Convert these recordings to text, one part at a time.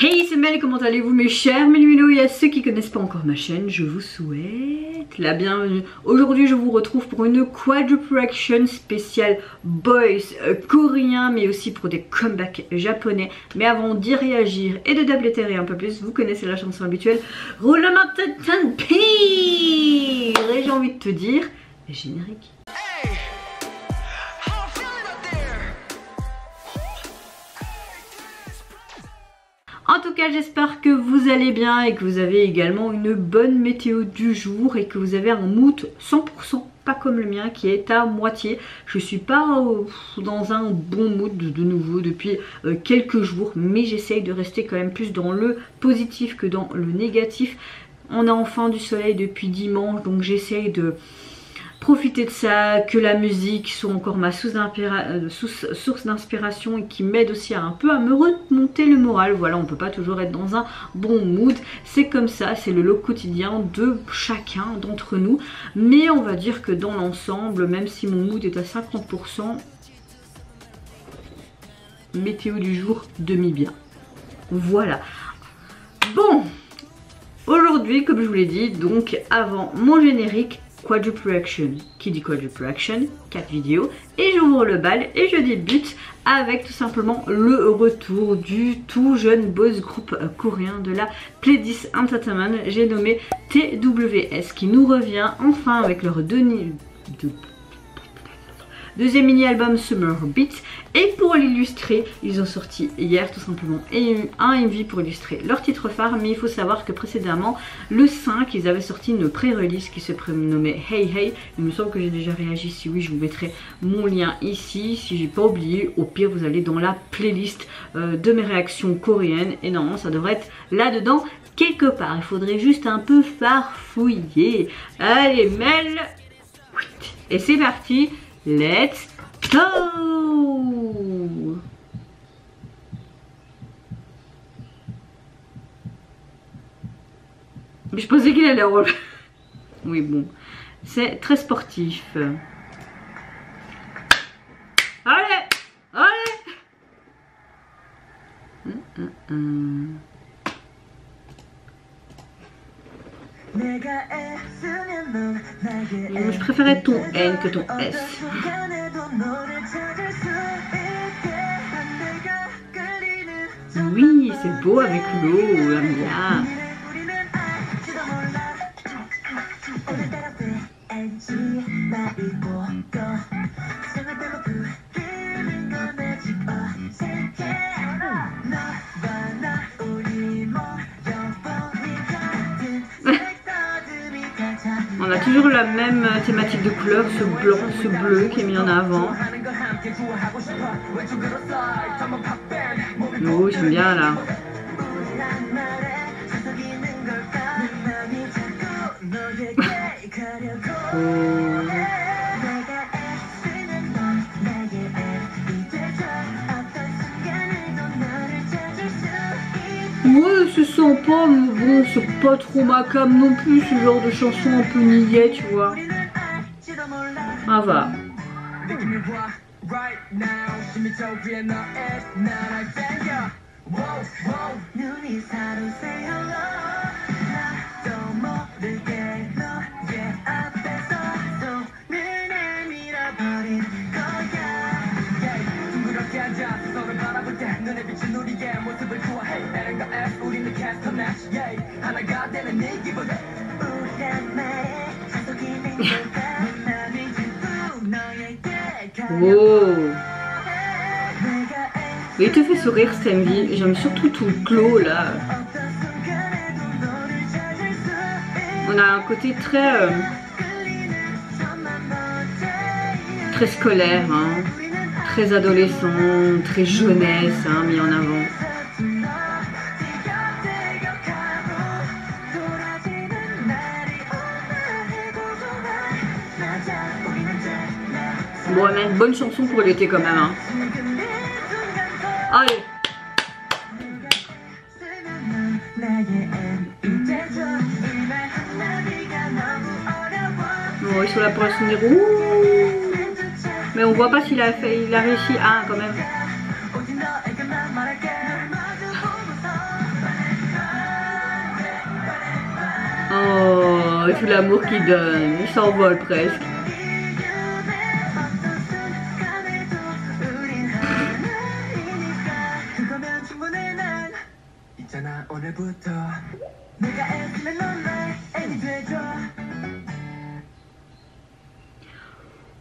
Hey, c'est Mel, comment allez-vous mes chers Meluminos? Et à ceux qui connaissent pas encore ma chaîne, je vous souhaite la bienvenue. Aujourd'hui, je vous retrouve pour une quadruple action spéciale boys coréen, mais aussi pour des comebacks japonais. Mais avant d'y réagir et de dabléter un peu plus, vous connaissez la chanson habituelle. Roulement de pire. Et j'ai envie de te dire, le générique. En tout cas, j'espère que vous allez bien et que vous avez également une bonne météo du jour et que vous avez un mood 100%, pas comme le mien qui est à moitié. Je suis pas dans un bon mood de nouveau depuis quelques jours, mais j'essaye de rester quand même plus dans le positif que dans le négatif. On a enfin du soleil depuis dimanche, donc j'essaye de profiter de ça, que la musique soit encore ma source d'inspiration et qui m'aide aussi un peu à me remonter le moral. Voilà, on peut pas toujours être dans un bon mood, c'est comme ça, c'est le lot quotidien de chacun d'entre nous. Mais on va dire que dans l'ensemble, même si mon mood est à 50%, météo du jour demi-bien. Voilà. Bon, aujourd'hui, comme je vous l'ai dit, donc avant mon générique, quadruple action. Qui dit quadruple action? 4 vidéos. Et j'ouvre le bal et je débute avec tout simplement le retour du tout jeune boys group coréen de la Pledis Entertainment. J'ai nommé TWS qui nous revient enfin avec leur deuxième mini-album Summer Beats. Et pour l'illustrer, ils ont sorti hier tout simplement un MV pour illustrer leur titre phare. Mais il faut savoir que précédemment, le 5, ils avaient sorti une pré-release qui se prénommait Hey Hey. Il me semble que j'ai déjà réagi, si oui je vous mettrai mon lien ici. Si j'ai pas oublié, au pire vous allez dans la playlist de mes réactions coréennes. Et normalement ça devrait être là-dedans quelque part. Il faudrait juste un peu farfouiller. Allez Mel. Et c'est parti. Let's go! Mais je pensais qu'il allait relever. Oui, bon. C'est très sportif. Allez! Allez! Je préférais ton N que ton S. Oui, c'est beau avec l'eau, Amia. On a toujours la même thématique de couleur, ce blanc, ce bleu qui est mis en avant. Oh, j'aime bien là. Ouais, c'est sympa, mais bon, c'est pas trop ma cam non plus, ce genre de chanson un peu niais, tu vois. Ah va. Wow. Il te fait sourire cet MV, j'aime surtout tout le glow là. On a un côté très très scolaire, hein, très adolescent, très jeunesse, hein, mis en avant. Bon, on a une bonne chanson pour l'été quand même, hein. Allez. Bon, ils sont là pour la sonner. Mais on voit pas s'il a réussi à quand même. tout l'amour qu'il donne, il s'envole presque.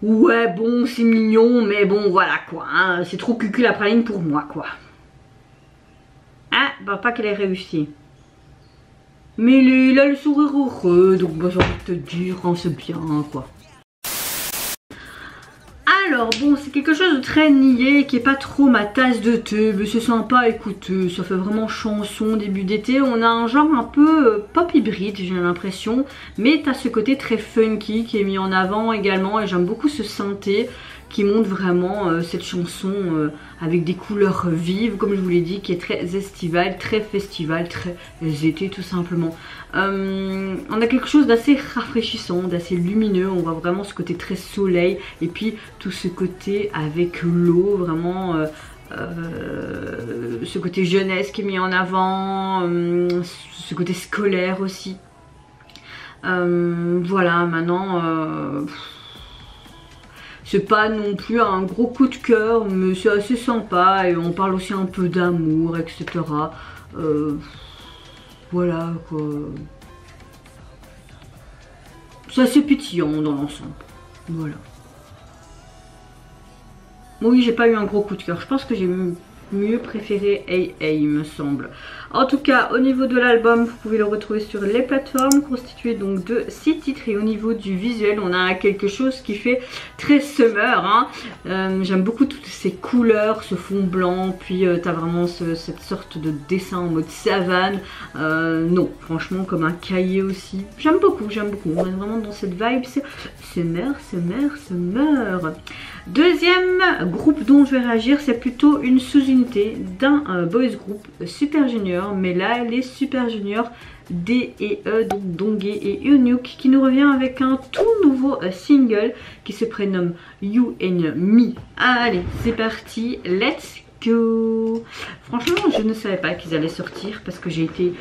Ouais, bon, c'est mignon, mais bon, voilà quoi, hein, c'est trop cucul la praline pour moi, quoi. Ah, bah pas qu'elle ait réussi. Mais il a le sourire heureux, donc bah, j'ai envie de te dire, hein, c'est bien, quoi. Alors bon, c'est quelque chose de très niais, qui est pas trop ma tasse de thé, mais c'est sympa à écouter, ça fait vraiment chanson début d'été. On a un genre un peu pop hybride, j'ai l'impression, mais t'as ce côté très funky qui est mis en avant également, et j'aime beaucoup ce synthé qui montre vraiment cette chanson avec des couleurs vives, comme je vous l'ai dit, qui est très estivale, très festival, très été tout simplement. On a quelque chose d'assez rafraîchissant, d'assez lumineux, on voit vraiment ce côté très soleil, et puis tout ce côté avec l'eau, vraiment ce côté jeunesse qui est mis en avant, ce côté scolaire aussi. Voilà, maintenant... c'est pas non plus un gros coup de cœur, mais c'est assez sympa et on parle aussi un peu d'amour, etc. Voilà quoi. C'est assez pétillant dans l'ensemble. Voilà. Oui, j'ai pas eu un gros coup de cœur. Je pense que j'ai mieux préféré Hey Hey, il me semble. En tout cas, au niveau de l'album, vous pouvez le retrouver sur les plateformes, constitué donc de 6 titres. Et au niveau du visuel, on a quelque chose qui fait très summer, hein. J'aime beaucoup toutes ces couleurs, ce fond blanc, puis t'as vraiment cette sorte de dessin en mode savane. Non, franchement, comme un cahier aussi. J'aime beaucoup, j'aime beaucoup. On est vraiment dans cette vibe, c'est summer, summer, summer. Deuxième groupe dont je vais réagir, c'est plutôt une sous-unité d'un boys group Super Junior, mais là les Super Junior D et E, donc Donghae et Eunuk, qui nous revient avec un tout nouveau single qui se prénomme You and Me. Allez, c'est parti, let's go. Franchement, je ne savais pas qu'ils allaient sortir parce que j'ai été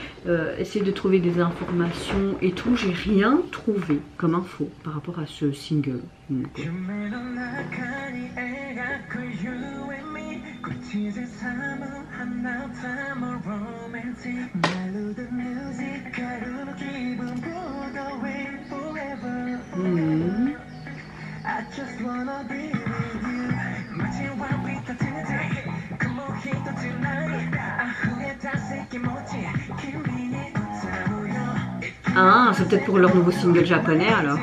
essayer de trouver des informations et tout, j'ai rien trouvé comme info par rapport à ce single. Donc, ah, c'est peut-être pour leur nouveau single japonais alors.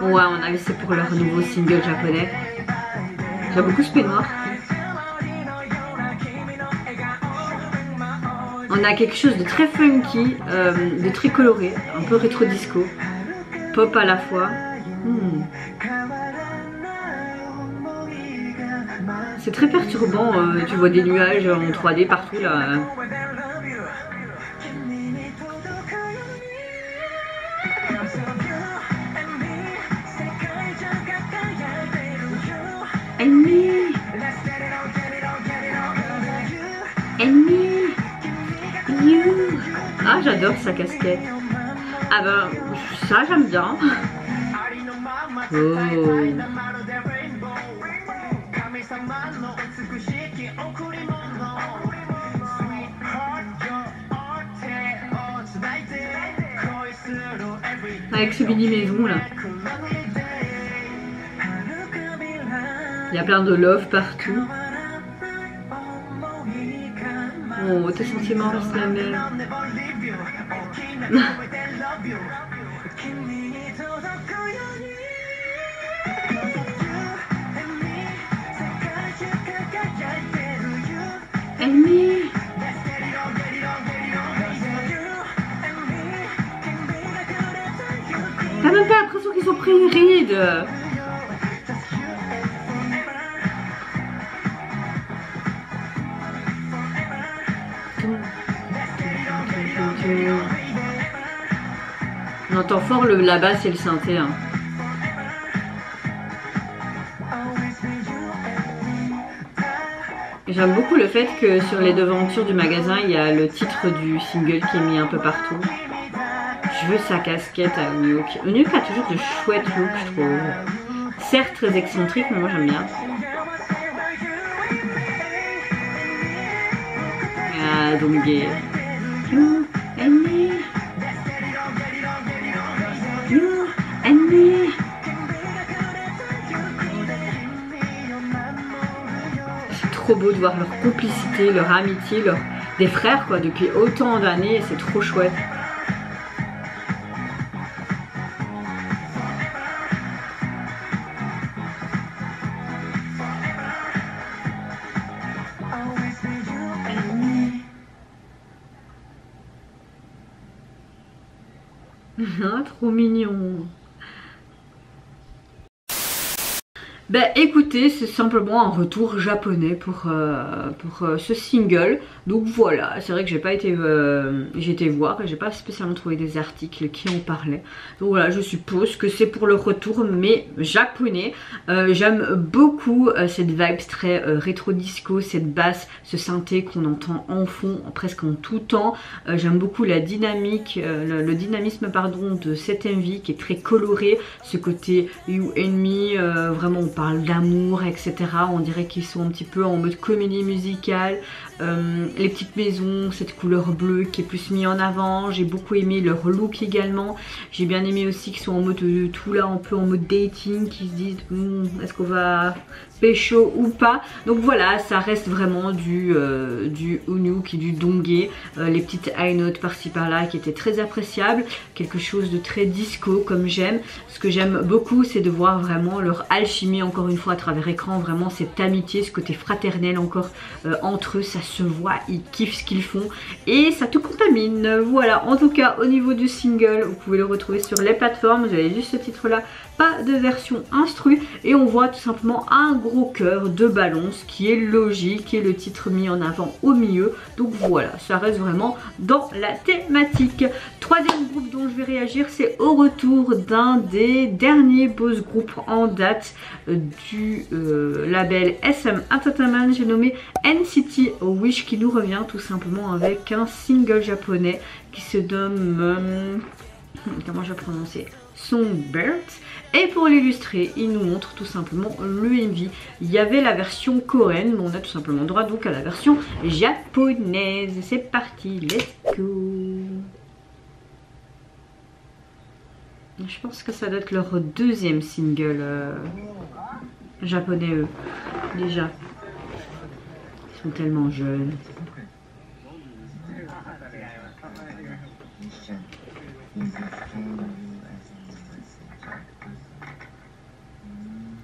Ouais, on a vu c'est pour leur nouveau single japonais. J'aime beaucoup ce peignoir. On a quelque chose de très funky, de très coloré, un peu rétro disco, pop à la fois. C'est très perturbant, tu vois des nuages en 3D partout là. Ennemi, ennemi, you. Ah, j'adore sa casquette. Ah ben, ça j'aime bien. Oh. Avec ce mini maison là. Il y a plein de love partout. Oh, tes sentiments restent la même. Ennemi. T'as même pas l'impression qu'ils ont pris une ride. On entend fort la basse et le synthé. Hein. J'aime beaucoup le fait que sur les devantures du magasin, il y a le titre du single qui est mis un peu partout. Je veux sa casquette à Unuke. Unuke a toujours de chouettes looks, je trouve. Certes très excentrique, mais moi j'aime bien. Ah, Donghae. You and me. You and me. C'est trop beau de voir leur complicité, leur amitié, des frères quoi, depuis autant d'années, c'est trop chouette. Trop mignon. Ben écoutez, c'est simplement un retour japonais pour ce single. Donc voilà, c'est vrai que j'ai pas été j'ai été voir et j'ai pas spécialement trouvé des articles qui en parlaient. Donc voilà, je suppose que c'est pour le retour mais japonais. J'aime beaucoup cette vibe très rétro disco, cette basse, ce synthé qu'on entend en fond presque en tout temps. J'aime beaucoup la dynamique, le dynamisme pardon de cette MV qui est très coloré, ce côté You and Me, vraiment on parle d'amour etc. On dirait qu'ils sont un petit peu en mode comédie musicale. Les petites maisons, cette couleur bleue qui est plus mise en avant. J'ai beaucoup aimé leur look également. J'ai bien aimé aussi qu'ils soient en mode tout là, un peu en mode dating, qui se disent est-ce qu'on va pécho ou pas. Donc voilà, ça reste vraiment du Unuke et du Donghae. Les petites high notes par-ci par-là qui étaient très appréciables. Quelque chose de très disco comme j'aime. Ce que j'aime beaucoup, c'est de voir vraiment leur alchimie encore une fois à travers écran. Vraiment cette amitié, ce côté fraternel encore entre eux. Ça se voit, ils kiffent ce qu'ils font et ça te contamine. Voilà, en tout cas au niveau du single, vous pouvez le retrouver sur les plateformes. Vous avez juste ce titre là, pas de version instru, et on voit tout simplement un gros cœur de ballon, ce qui est logique, et le titre mis en avant au milieu. Donc voilà, ça reste vraiment dans la thématique. Troisième groupe dont je vais réagir, c'est au retour d'un des derniers boss groupes en date du label SM Entertainment. J'ai nommé NCT Wish, qui nous revient tout simplement avec un single japonais qui se nomme comment je vais prononcer, Songbird. Et pour l'illustrer, il nous montre tout simplement le MV. Il y avait la version coréenne, mais on a tout simplement droit donc à la version japonaise. C'est parti, let's go. Je pense que ça doit être leur deuxième single japonais eux, déjà. Ils sont tellement jeunes.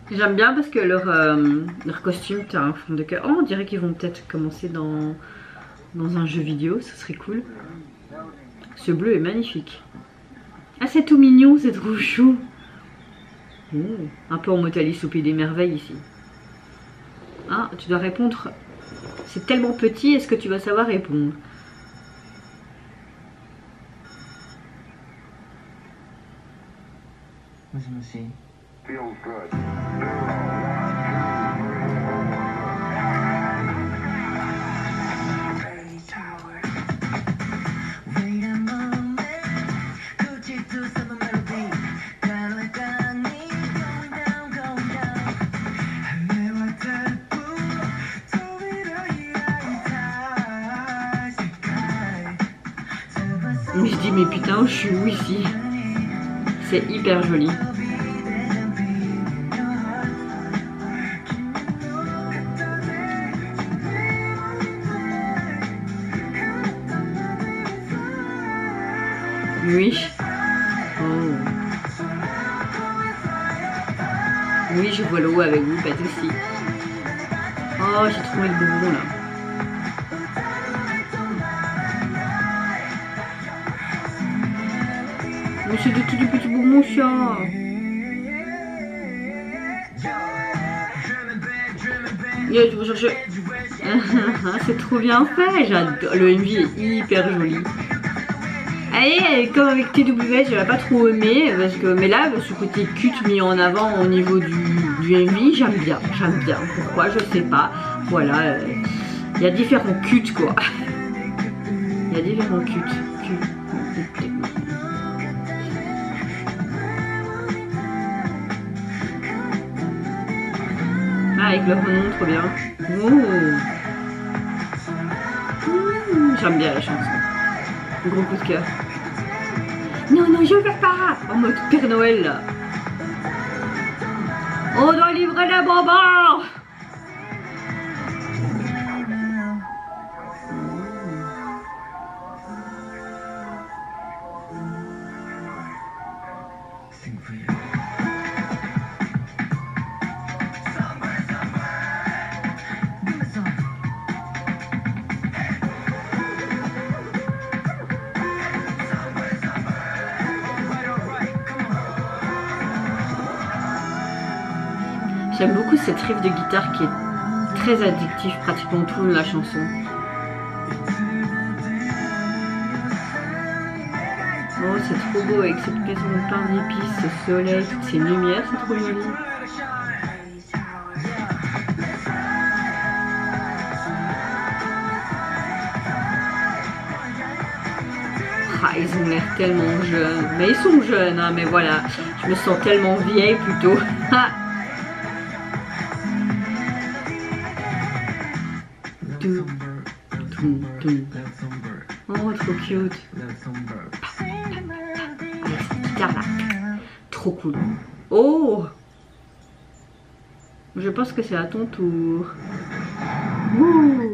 J'aime bien parce que leur costume, t'as un fond de cœur. Oh, on dirait qu'ils vont peut-être commencer dans un jeu vidéo, ce serait cool. Ce bleu est magnifique. Ah, c'est tout mignon, c'est trop chou. Oh, un peu en mode Alice au pays des merveilles ici. Ah, tu dois répondre. C'est tellement petit, est-ce que tu vas savoir répondre? Je dis mais putain, je suis où ici? C'est hyper joli. Oui. Oh. Oui, je vois l'eau avec vous, pas de soucis. Oh, j'ai trouvé le bonbon là. Mais c'est des petits bonbons ça. Yeah, je vais chercher. C'est trop bien fait, j'adore. Le MV est hyper joli. Allez, comme avec TW, j'avais pas trop aimé, parce que, mais là, ce côté cut mis en avant au niveau du MV, j'aime bien. Pourquoi, je sais pas. Voilà. Il y a différents cuts quoi. Il y a différents cuts. Ah, avec leur nom, trop bien. Oh. J'aime bien la chanson. Gros coup de cœur. Non, non, je veux pas. En mode Père Noël là. On doit livrer les bonbons. J'aime beaucoup cette riff de guitare qui est très addictif pratiquement tout le long de la chanson. Oh, c'est trop beau avec cette maison de pain d'épices, ce soleil, toutes ces lumières, c'est trop joli. Ah, ils ont l'air tellement jeunes. Mais ils sont jeunes, hein, mais voilà. Je me sens tellement vieille plutôt. Oh, trop cute. Avec cette guitare là. Trop cool. Oh! Je pense que c'est à ton tour. Ouh.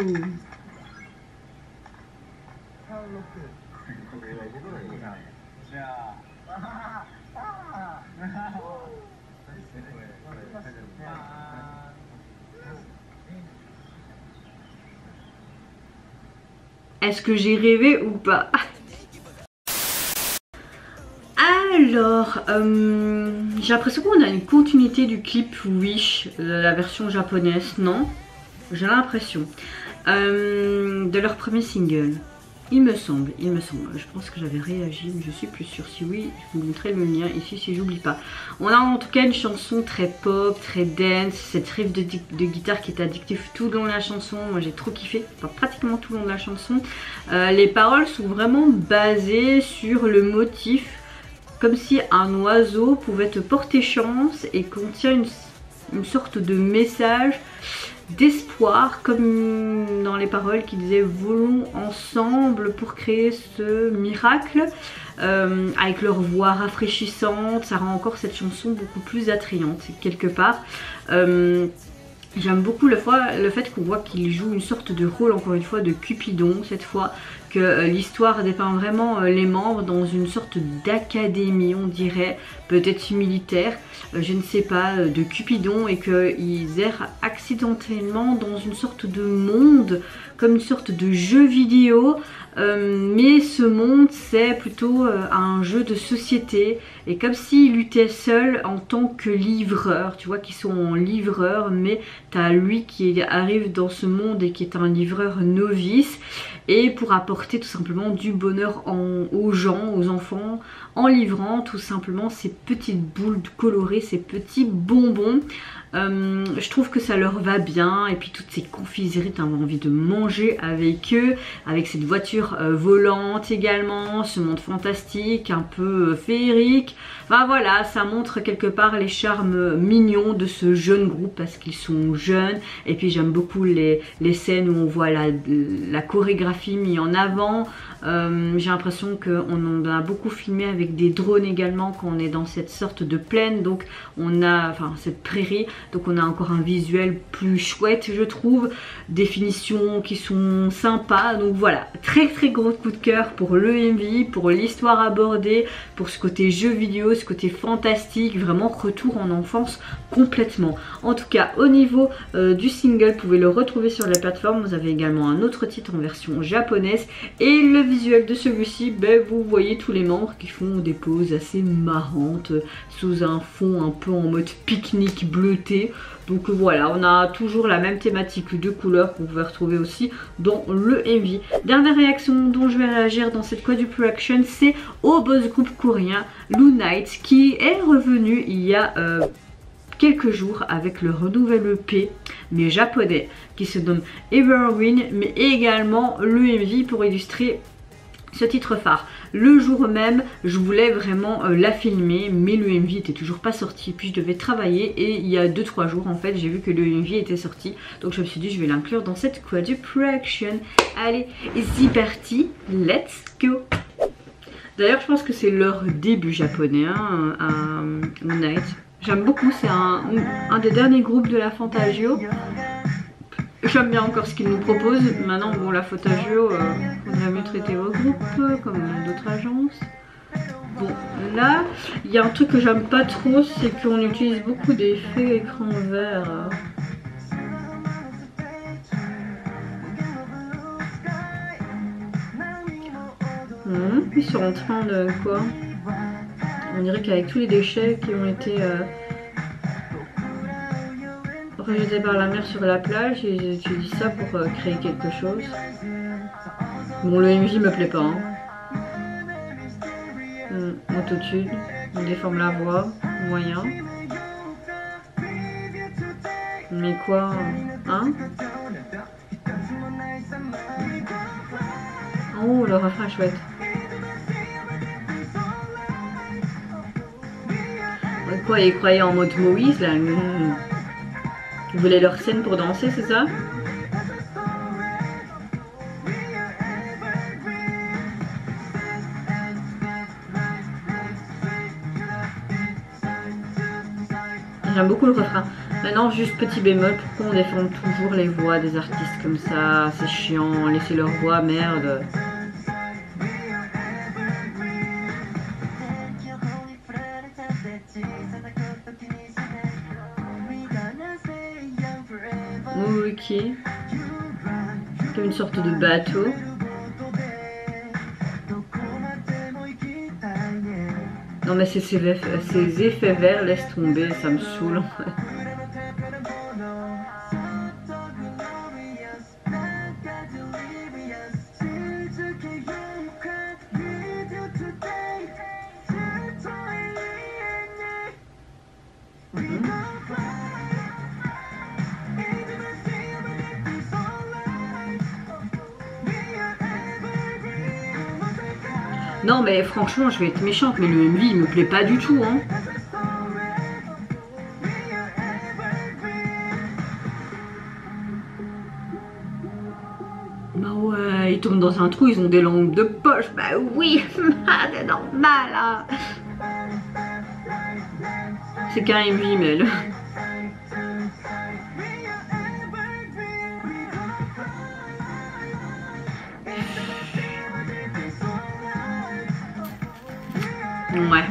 Est-ce que j'ai rêvé ou pas? Alors, j'ai l'impression qu'on a une continuité du clip Wish, la version japonaise, non? J'ai l'impression. De leur premier single. Il me semble. Je pense que j'avais réagi, mais je suis plus sûre. Si oui, je vous montrerai le lien ici si j'oublie pas. On a en tout cas une chanson très pop, très dance. Cette riff de guitare qui est addictif tout le long de la chanson. Moi j'ai trop kiffé, enfin, pratiquement tout le long de la chanson. Les paroles sont vraiment basées sur le motif. Comme si un oiseau pouvait te porter chance et contient une sorte de message d'espoir, comme dans les paroles qui disaient volons ensemble pour créer ce miracle, avec leur voix rafraîchissante. Ça rend encore cette chanson beaucoup plus attrayante quelque part. J'aime beaucoup le fait qu'on voit qu'il joue une sorte de rôle, encore une fois, de Cupidon cette fois, que l'histoire dépeint vraiment les membres dans une sorte d'académie, on dirait, peut-être militaire, je ne sais pas, de Cupidon, et qu'ils errent accidentellement dans une sorte de monde, comme une sorte de jeu vidéo, mais ce monde c'est plutôt un jeu de société, et comme s'ils luttaient seuls en tant que livreurs, tu vois qu'ils sont en livreur, mais t'as lui qui arrive dans ce monde et qui est un livreur novice, et pour apporter tout simplement du bonheur aux gens, aux enfants, en livrant tout simplement ces petites boules colorées, ces petits bonbons. Je trouve que ça leur va bien, et puis toutes ces confiseries, t'as envie de manger avec eux, avec cette voiture volante également, ce monde fantastique, un peu féerique. Enfin voilà, ça montre quelque part les charmes mignons de ce jeune groupe parce qu'ils sont jeunes, et puis j'aime beaucoup les scènes où on voit la chorégraphie mise en avant. J'ai l'impression qu'on en a beaucoup filmé avec des drones également quand on est dans cette sorte de plaine, donc on a, enfin cette prairie, donc on a encore un visuel plus chouette je trouve, des finitions qui sont sympas, donc voilà, très très gros coup de cœur pour le MV, pour l'histoire abordée, pour ce côté jeu vidéo, ce côté fantastique, vraiment retour en enfance complètement. En tout cas au niveau du single, vous pouvez le retrouver sur la plateforme, vous avez également un autre titre en version japonaise, et le visuel de celui-ci, ben, vous voyez tous les membres qui font des poses assez marrantes sous un fond un peu en mode pique-nique bleuté. Donc voilà, on a toujours la même thématique de couleurs qu'on pouvait retrouver aussi dans le MV. Dernière réaction dont je vais réagir dans cette quadruple action, c'est au boss group coréen Lunite qui est revenu il y a quelques jours avec leur nouvel EP, mais japonais, qui se nomme Everwind, mais également le MV pour illustrer ce titre phare. Le jour même, je voulais vraiment la filmer, mais le MV était toujours pas sorti, puis je devais travailler, et il y a 2-3 jours en fait, j'ai vu que le MV était sorti, donc je me suis dit je vais l'inclure dans cette quadruple-action. Allez, c'est parti, let's go. D'ailleurs, je pense que c'est leur début japonais, hein, à Moonlight. J'aime beaucoup, c'est un des derniers groupes de la Fantagio. J'aime bien encore ce qu'ils nous proposent. Maintenant, bon, la Fantagio, faudrait mieux traiter vos groupes, comme d'autres agences. Bon, là, il y a un truc que j'aime pas trop, c'est qu'on utilise beaucoup d'effets écran vert. Ils sont en train de quoi? On dirait qu'avec tous les déchets qui ont été rejetés par la mer sur la plage, ils utilisent ça pour créer quelque chose. Bon, le MJ me plaît pas. Autotune, on déforme la voix, moyen. Mais quoi? Hein? Oh, le refrain est chouette. Quoi, ils croyaient en mode Moïse là? Ils voulaient leur scène pour danser, c'est ça? J'aime beaucoup le refrain. Maintenant, juste petit bémol, pourquoi on déforme toujours les voix des artistes comme ça? C'est chiant, laissez leur voix, merde. Ok. Comme une sorte de bateau. Non mais ces effets verts, laisse tomber, ça me saoule en fait. Non mais franchement je vais être méchante, mais le MV il me plaît pas du tout hein. Bah ouais, ils tombent dans un trou, ils ont des lampes de poche, bah oui, c'est normal hein. C'est qu'un MV mais le... Ouais.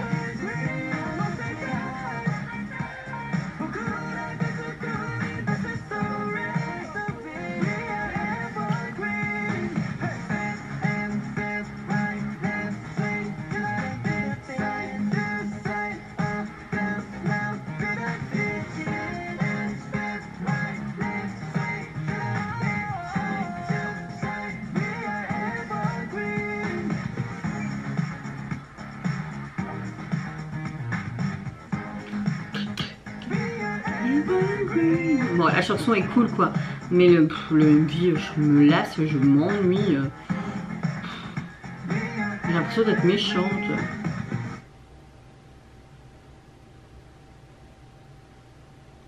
Bon, la chanson est cool quoi, mais le MV, je me lasse, je m'ennuie. J'ai l'impression d'être méchante.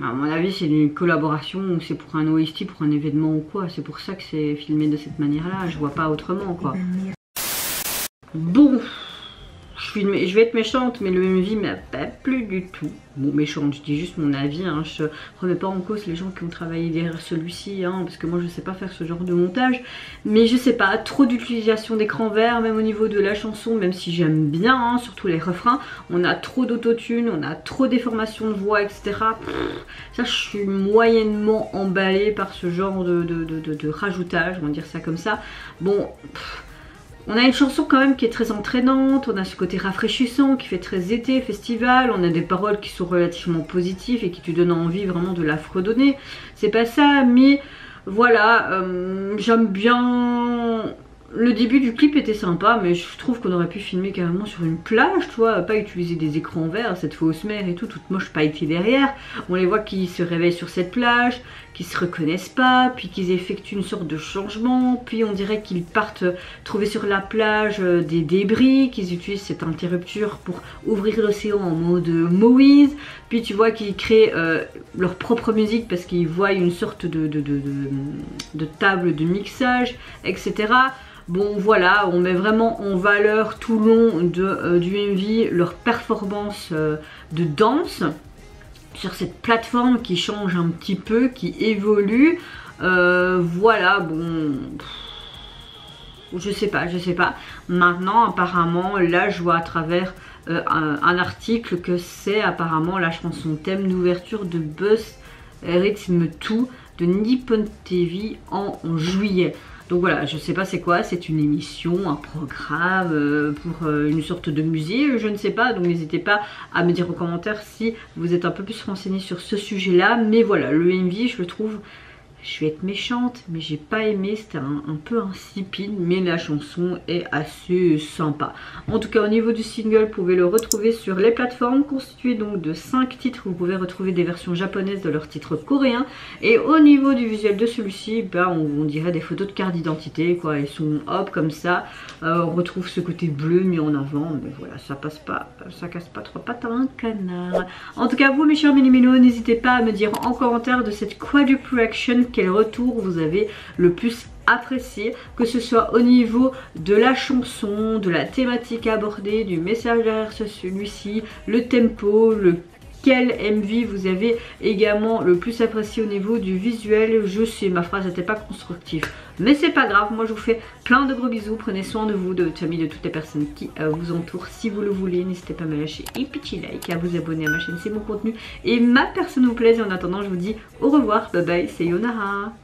À mon avis, c'est une collaboration ou c'est pour un OST, pour un événement ou quoi. C'est pour ça que c'est filmé de cette manière-là. Je vois pas autrement quoi. Bon. Je vais être méchante, mais le MV m'a pas plu du tout. Bon, méchante, je dis juste mon avis, hein. Je remets pas en cause les gens qui ont travaillé derrière celui-ci, hein, parce que moi je sais pas faire ce genre de montage. Mais je sais pas, trop d'utilisation d'écran vert, même au niveau de la chanson, même si j'aime bien, hein, surtout les refrains. On a trop d'autotune, on a trop déformation de voix, etc. Ça, je suis moyennement emballée par ce genre de rajoutage, on va dire ça comme ça. Bon... On a une chanson quand même qui est très entraînante, on a ce côté rafraîchissant qui fait très été, festival, on a des paroles qui sont relativement positives et qui te donnent envie vraiment de la fredonner. C'est pas ça, mais voilà, j'aime bien le début du clip était sympa, mais je trouve qu'on aurait pu filmer carrément sur une plage, tu vois, pas utiliser des écrans verts, cette fausse mer et tout, toute moche pailletée derrière. On les voit qui se réveillent sur cette plage, qui se reconnaissent pas, puis qu'ils effectuent une sorte de changement, puis on dirait qu'ils partent trouver sur la plage des débris, qu'ils utilisent cette interrupture pour ouvrir l'océan en mode Moïse, puis tu vois qu'ils créent leur propre musique parce qu'ils voient une sorte de table de mixage, etc. Bon voilà, on met vraiment en valeur tout le long du MV leur performance de danse sur cette plateforme qui change un petit peu, qui évolue. Voilà, bon, je sais pas. Maintenant apparemment, là je vois à travers un article que c'est apparemment la chanson thème d'ouverture de Buzz Rhythm 2 de Nippon TV en juillet. Donc voilà, je sais pas c'est quoi, c'est une émission, un programme pour une sorte de musée, je ne sais pas. Donc n'hésitez pas à me dire en commentaire si vous êtes un peu plus renseigné sur ce sujet là. Mais voilà, le MV je le trouve, je vais être méchante, mais j'ai pas aimé, c'était un peu insipide, mais la chanson est assez sympa. En tout cas au niveau du single, vous pouvez le retrouver sur les plateformes, constitué donc de 5 titres. Vous pouvez retrouver des versions japonaises de leurs titres coréens. Et au niveau du visuel de celui-ci, ben, on dirait des photos de carte d'identité, quoi. Ils sont hop comme ça, on retrouve ce côté bleu mis en avant, mais voilà, ça passe pas, ça casse pas trois pattes à un canard. En tout cas vous mes chers mini-minos, n'hésitez pas à me dire en commentaire de cette quadruple action quel retour vous avez le plus apprécié, que ce soit au niveau de la chanson, de la thématique abordée, du message derrière celui-ci, le tempo, quel MV vous avez également le plus apprécié au niveau du visuel. Je sais, ma phrase n'était pas constructive, mais c'est pas grave. Moi je vous fais plein de gros bisous, prenez soin de vous, de votre famille, de toutes les personnes qui vous entourent. Si vous le voulez, n'hésitez pas à me lâcher un petit like, à vous abonner à ma chaîne, c'est mon contenu et ma personne vous plaise. Et en attendant je vous dis au revoir, bye bye, sayonara.